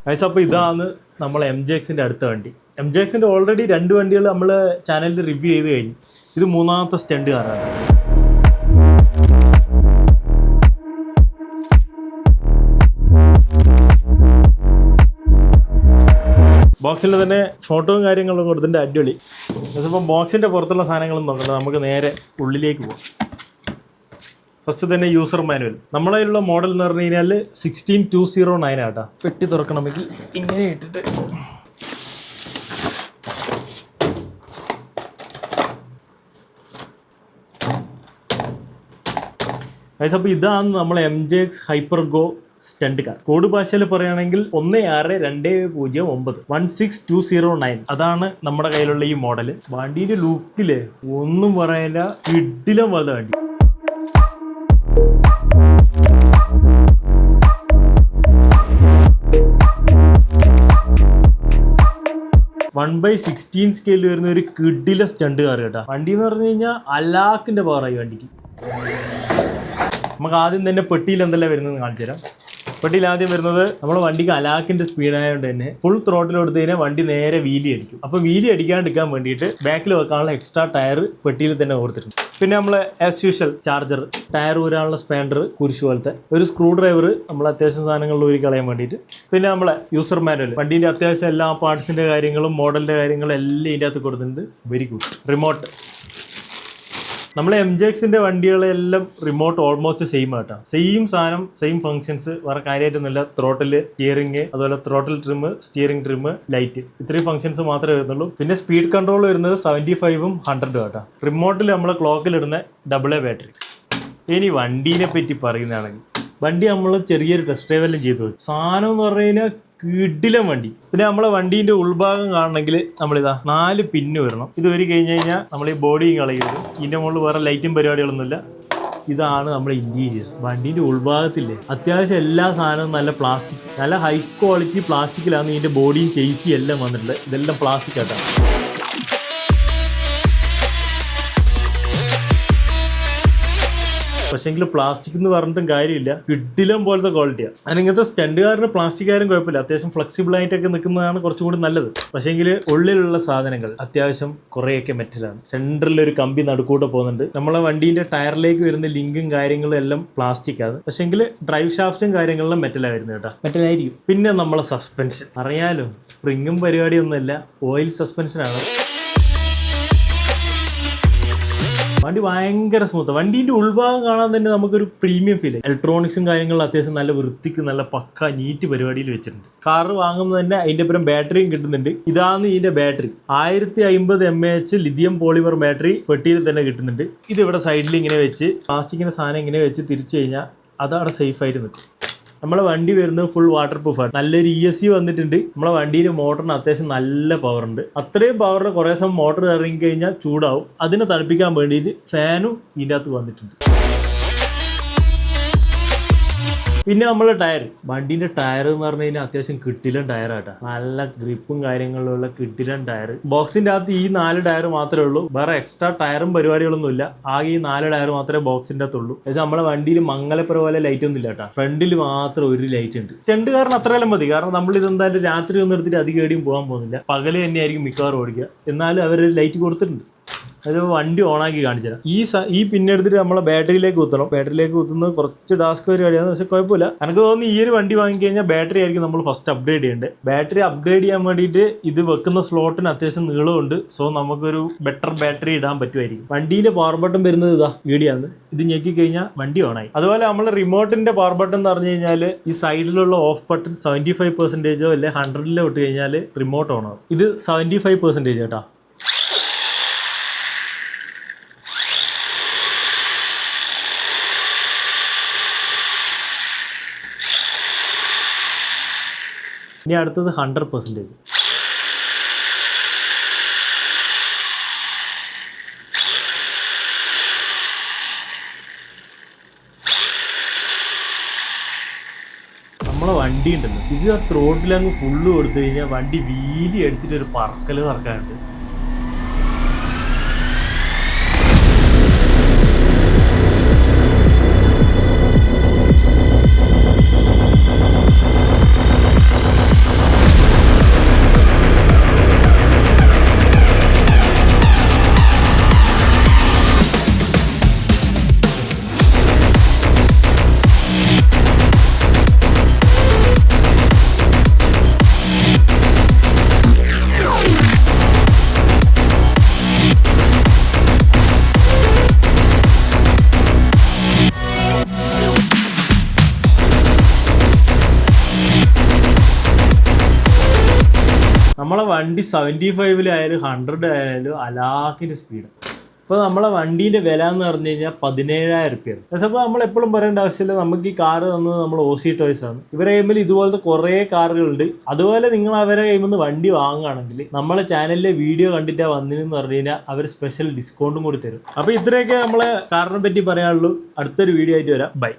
Guys, അപ്പോൾ ഇതാണ് നമ്മൾ MJXന്റെ അടുത്ത വണ്ടി. MJXന്റെ ഓൾറെഡി 2 വണ്ടികൾ നമ്മൾ ചാനലിൽ റിവ്യൂ ചെയ്ത് കഴിഞ്ഞു. ഇത് മൂന്നാമത്തെ സ്റ്റണ്ട് കാറാണ്. ബോക്സിൽ തന്നെ ഫോട്ടോയും കാര്യങ്ങളും കൊടുത്തിട്ട് അടിപൊളി. അപ്പോൾ ബോക്സിൻ്റെ പുറത്തുള്ള സാധനങ്ങളൊന്നും നോക്കണ്ട, നമുക്ക് നേരെ ഉള്ളിലേക്ക് പോകാം. ഫസ്റ്റ് തന്നെ യൂസർ മാനുവൽ. നമ്മളെ കയ്യിലുള്ള മോഡൽ എന്ന് പറഞ്ഞു കഴിഞ്ഞാൽ 16209 ആട്ടാ. പെട്ടി തുറക്കണമെങ്കിൽ ഇങ്ങനെ ഇട്ടിട്ട് അപ്പോൾ ഇതാണ് നമ്മളെ MJX ഹൈപ്പർഗോ സ്റ്റണ്ട് കാർ. കോഡ് ഭാഷയിൽ പറയുകയാണെങ്കിൽ 162009 16209. അതാണ് നമ്മുടെ കയ്യിലുള്ള ഈ മോഡൽ. വണ്ടീൻ്റെ ലുക്കില് ഒന്നും പറയാനില്ല, കിടിലം പോലത്തെ വണ്ടി. വൺ ബൈ 16 സ്കെയിൽ വരുന്ന ഒരു കിടില സ്റ്റണ്ട് കാർ കേട്ടോ. വണ്ടി എന്ന് പറഞ്ഞു കഴിഞ്ഞാൽ അലാക്കിന്റെ പവറായി വണ്ടിക്ക്. നമുക്ക് ആദ്യം തന്നെ പെട്ടിയിൽ എന്തെല്ലാം വരുന്നത് കാണിച്ചു തരാം. പെട്ടിയിൽ ആദ്യം വരുന്നത് നമ്മുടെ വണ്ടിക്ക് അലാക്കിന്റെ സ്പീഡായതുകൊണ്ട് തന്നെ ഫുൾ ത്രോട്ടിൽ കൊടുത്തു കഴിഞ്ഞാൽ വണ്ടി നേരെ വീലി അടിക്കും. അപ്പോൾ വീലി അടിക്കാണ്ടിരിക്കാൻ വേണ്ടിയിട്ട് ബാക്കിൽ വെക്കാനുള്ള എക്സ്ട്രാ ടയർ പെട്ടിയിൽ തന്നെ കൊടുത്തിട്ടുണ്ട്. പിന്നെ നമ്മൾ ആസ് യൂഷ്വൽ ചാർജർ, ടയർ ഊരാനുള്ള സ്പാൻഡർ, കുരിശ് പോലത്തെ ഒരു സ്ക്രൂ ഡ്രൈവർ, നമ്മൾ അത്യാവശ്യം സാധനങ്ങളിൽ ഊരി കളയാൻ വേണ്ടിയിട്ട്. പിന്നെ നമ്മളെ യൂസർ മാനുവൽ, വണ്ടീൻ്റെ അത്യാവശ്യം എല്ലാ പാർട്സിൻ്റെ കാര്യങ്ങളും മോഡലിൻ്റെ കാര്യങ്ങളും എല്ലാം ഇതിൻ്റെ അകത്ത് കൊടുത്തിട്ടുണ്ട്. Very good. റിമോട്ട്, നമ്മളെ MJXന്റെ വണ്ടികളെല്ലാം റിമോട്ട് ഓൾമോസ്റ്റ് സെയിം ആട്ടാ. സെയിം സാധനം, സെയിം ഫംഗ്ഷൻസ്, വേറെ കാര്യമായിട്ടൊന്നുമില്ല. ത്രോട്ടിൽ, സ്റ്റിയറിംഗ്, അതുപോലെ throttle trim, steering trim, light, ഇത്രയും ഫംഗ്ഷൻസ് മാത്രമേ വരുന്നുള്ളൂ. പിന്നെ സ്പീഡ് കൺട്രോൾ വരുന്നത് 75ഉം 100ഉം ആട്ടാ. റിമോട്ടിൽ നമ്മളെ ക്ലോക്കിലിടുന്ന AA ബാറ്ററി. ഇനി വണ്ടീനെ പറ്റി പറയുന്നതാണെങ്കിൽ വണ്ടി നമ്മൾ ചെറിയൊരു ടെസ്റ്റ് ഡ്രൈവെല്ലാം ചെയ്തു പോയി. സാധനം എന്ന് പറഞ്ഞു കഴിഞ്ഞാൽ കിടിലം വണ്ടി. പിന്നെ നമ്മളെ വണ്ടീൻ്റെ ഉൾഭാഗം കാണണമെങ്കിൽ നമ്മളിതാ 4 പിന്ന് വരണം. ഇത് വരി കഴിഞ്ഞ് കഴിഞ്ഞാൽ നമ്മൾ ഈ ബോഡിയും കളയുന്നത്. ഇതിൻ്റെ മുകളിൽ വേറെ ലൈറ്റും പരിപാടികളൊന്നുമില്ല. ഇതാണ് നമ്മുടെ ഇൻറ്റീരിയർ. വണ്ടീൻ്റെ ഉൾഭാഗത്തില്ലേ അത്യാവശ്യം എല്ലാ സാധനവും നല്ല പ്ലാസ്റ്റിക്, നല്ല ഹൈ ക്വാളിറ്റി പ്ലാസ്റ്റിക്കിലാണ് ഇതിൻ്റെ ബോഡിയും ചേസിയും എല്ലാം വന്നിട്ടുള്ളത്. ഇതെല്ലാം പ്ലാസ്റ്റിക് ആയിട്ടാണ്. പക്ഷേങ്കിൽ പ്ലാസ്റ്റിക് എന്ന് പറഞ്ഞിട്ടും കാര്യമില്ല, കിടിലം പോലത്തെ ക്വാളിറ്റിയാണ്. അതിന് ഇങ്ങനത്തെ സ്റ്റണ്ടുകാരന് പ്ലാസ്റ്റിക്കാരും കുഴപ്പമില്ല, അത്യാവശ്യം ഫ്ലെക്സിബിൾ ആയിട്ടൊക്കെ നിൽക്കുന്നതാണ് കുറച്ചും കൂടി നല്ലത്. പക്ഷേങ്കിൽ ഉള്ളിലുള്ള സാധനങ്ങൾ അത്യാവശ്യം കുറേയൊക്കെ മെറ്റലാണ്. സെൻട്രലിൽ ഒരു കമ്പി നടുക്കൂടെ പോകുന്നുണ്ട്. നമ്മളെ വണ്ടീൻ്റെ ടയറിലേക്ക് വരുന്ന ലിങ്കും കാര്യങ്ങളും എല്ലാം പ്ലാസ്റ്റിക് ആണ്. പക്ഷേങ്കിൽ ഡ്രൈവ് ഷാഫ്റ്റും കാര്യങ്ങളിലും മെറ്റലാണ് വരുന്നത് കേട്ടോ, മെറ്റലായിരിക്കും. പിന്നെ നമ്മളെ സസ്പെൻഷൻ അറിയാലോ, സ്പ്രിങ്ങും പരിപാടിയൊന്നുമില്ല, ഓയിൽ സസ്പെൻഷനാണ്. വണ്ടി ഭയങ്കര സ്മൂത്ത്. വണ്ടീൻ്റെ ഉൾഭാഗം കാണാൻ തന്നെ നമുക്കൊരു പ്രീമിയം ഫീൽ. ഇലക്ട്രോണിക്സും കാര്യങ്ങളും അത്യാവശ്യം നല്ല വൃത്തിക്ക്, നല്ല പക്ക നീറ്റ് പരിപാടിയിൽ വെച്ചിട്ടുണ്ട്. കാറ് വാങ്ങുമ്പോൾ തന്നെ അതിൻ്റെ പുറം ബാറ്ററിയും കിട്ടുന്നുണ്ട്. ഇതാണ് ഇതിൻ്റെ battery. 1050 mAh lithium polymer battery പെട്ടിയിൽ തന്നെ കിട്ടുന്നുണ്ട്. ഇതിവിടെ സൈഡിൽ ഇങ്ങനെ വെച്ച് പ്ലാസ്റ്റിക്കിൻ്റെ സാധനം ഇങ്ങനെ വെച്ച് തിരിച്ചു കഴിഞ്ഞാൽ അതവിടെ സേഫായിട്ട് നിൽക്കും. നമ്മളെ വണ്ടി വരുന്നത് ഫുൾ വാട്ടർ പ്രൂഫാണ്. നല്ലൊരു ESC വന്നിട്ടുണ്ട്. നമ്മളെ വണ്ടീൻ്റെ മോട്ടറിന് അത്യാവശ്യം നല്ല പവർ ഉണ്ട്. അത്രയും പവറിന് കുറേ സമയം മോട്ടർ ഇറങ്ങി കഴിഞ്ഞാൽ ചൂടാവും. അതിനെ തണുപ്പിക്കാൻ വേണ്ടിയിട്ട് ഫാനും ഇതിൻ്റെ അകത്ത് വന്നിട്ടുണ്ട്. പിന്നെ നമ്മളെ ടയർ, വണ്ടീൻ്റെ ടയർ എന്ന് പറഞ്ഞു കഴിഞ്ഞാൽ അത്യാവശ്യം കിട്ടിലൻ ടയറാട്ടാ. നല്ല ഗ്രിപ്പും കാര്യങ്ങളിലുള്ള കിട്ടിലൻ ടയർ. ബോക്സിൻ്റെ അകത്ത് ഈ 4 ടയർ മാത്രമേ ഉള്ളൂ. വേറെ എക്സ്ട്രാ ടയറും പരിപാടികളൊന്നുമില്ല. ആകെ ഈ 4 ടയർ മാത്രമേ ബോക്സിൻ്റെ അകത്തുള്ളൂ. നമ്മളെ വണ്ടിയിൽ മംഗലപ്പുര പോലെ ലൈറ്റ് ഒന്നും ഇല്ല കേട്ടോ. ഫ്രണ്ടിൽ മാത്രം ഒരു ലൈറ്റ് ഉണ്ട്. സ്റ്റണ്ട് കാരണം അത്രയെല്ലാം മതി. കാരണം നമ്മൾ ഇതെന്തായാലും രാത്രി ഒന്നും എടുത്തിട്ട് അധികം എവിടെയും പോകാൻ പോകുന്നില്ല. പകല് തന്നെയായിരിക്കും മിക്കവാറും ഓടിക്കുക. എന്നാലും അവർ ലൈറ്റ് കൊടുത്തിട്ടുണ്ട്. അതായത് വണ്ടി ഓണാക്കി കാണിച്ചു തരാം. ഈ പിന്നെടുത്തിട്ട് നമ്മളെ ബാറ്ററിയിലേക്ക് കുത്തണം. ബാറ്ററിയിലേക്ക് കുത്തുന്നത് കുറച്ച് ടാസ്ക് പരിപാടിയാണ്, പക്ഷെ കുഴപ്പമില്ല. എനിക്ക് തോന്നുന്നു ഈ ഒരു വണ്ടി വാങ്ങിക്കഴിഞ്ഞാൽ ബാറ്ററി ആയിരിക്കും നമ്മൾ ഫസ്റ്റ് അപ്ഗ്രേഡ് ചെയ്യേണ്ടത്. ബാറ്ററി അപ്ഗ്രേഡ് ചെയ്യാൻ വേണ്ടിയിട്ട് ഇത് വെക്കുന്ന സ്ലോട്ടിന് അത്യാവശ്യം നീളമുണ്ട്. സോ നമുക്കൊരു ബെറ്റർ ബാറ്ററി ഇടാൻ പറ്റുമായിരിക്കും. വണ്ടീൻ്റെ പവർ ബട്ടൺ വരുന്നത് ഇതാ ഈടിയാണ്. ഇത് ഞെക്കി കഴിഞ്ഞാൽ വണ്ടി ഓണായി. അതുപോലെ നമ്മൾ റിമോട്ടിന്റെ പവർ ബട്ടൺ എന്ന് പറഞ്ഞു കഴിഞ്ഞാൽ ഈ സൈഡിലുള്ള ഓഫ് ബട്ടൺ 75% അല്ലെ 100 ഇട്ട് കഴിഞ്ഞാൽ റിമോട്ട് ഓൺ ആവും. ഇത് 75% കേട്ടോ. ഇനി അടുത്തത് 100%. നമ്മളെ വണ്ടി ഉണ്ടല്ലോ, ഇത് ആ ത്രോട്ടിലങ്ങ് ഫുള്ള് കൊടുത്തു കഴിഞ്ഞാൽ വണ്ടി വീലി അടിച്ചിട്ട് ഒരു പറക്കല് പറക്കാനുണ്ട്. വണ്ടി 75-ലായാലും 100 ആയാലും അലാക്കിൻ്റെ സ്പീഡ്. ഇപ്പോൾ നമ്മളെ വണ്ടീൻ്റെ വില എന്ന് പറഞ്ഞു കഴിഞ്ഞാൽ 17,000 രൂപയാണ്. അപ്പോൾ നമ്മൾ എപ്പോഴും പറയേണ്ട ആവശ്യമില്ല, നമുക്ക് ഈ കാറ് തന്നത് നമ്മൾ ഓസി ടോയ്സ് ആണ്. ഇവരെ കയ്യിൽ ഇതുപോലത്തെ കുറേ കാറുകളുണ്ട്. അതുപോലെ നിങ്ങൾ അവരെ കയ്യിൽ നിന്ന് വണ്ടി വാങ്ങുകയാണെങ്കിൽ നമ്മളെ ചാനലിലെ വീഡിയോ കണ്ടിട്ടാ വന്നിരുന്നു പറഞ്ഞു കഴിഞ്ഞാൽ അവർ സ്പെഷ്യൽ ഡിസ്കൗണ്ടും കൂടി തരും. അപ്പോൾ ഇത്രയൊക്കെ നമ്മളെ കാറിനെ പറ്റി പറയാനുള്ളൂ. അടുത്തൊരു വീഡിയോ ആയിട്ട് വരാം. ബൈ.